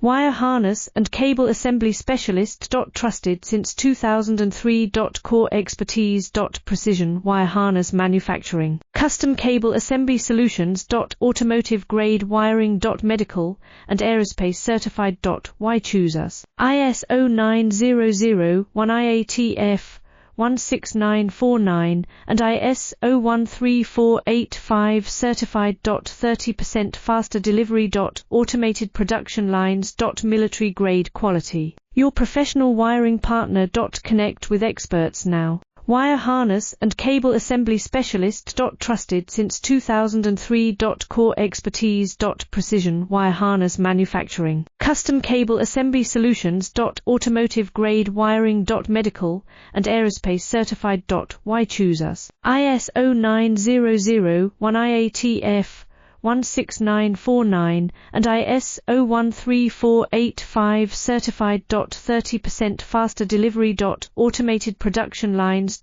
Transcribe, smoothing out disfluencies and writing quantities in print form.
Wire harness and cable assembly specialist. Trusted since 2003. Core expertise. Precision wire harness manufacturing. Custom cable assembly solutions. Automotive grade wiring. Medical and aerospace certified. Why choose us? ISO 9001 IATF 16949 and ISO 13485 certified. 30% faster delivery. Automated production lines. Military grade quality. Your professional wiring partner. Connect with experts now. Wire harness and cable assembly specialist. Trusted since 2003. Core expertise. Precision wire harness manufacturing. Custom cable assembly solutions. Automotive grade wiring. Medical and aerospace certified. Why choose us? ISO 9001 IATF 16949 and ISO 13485 certified. 30% faster delivery. Automated production lines.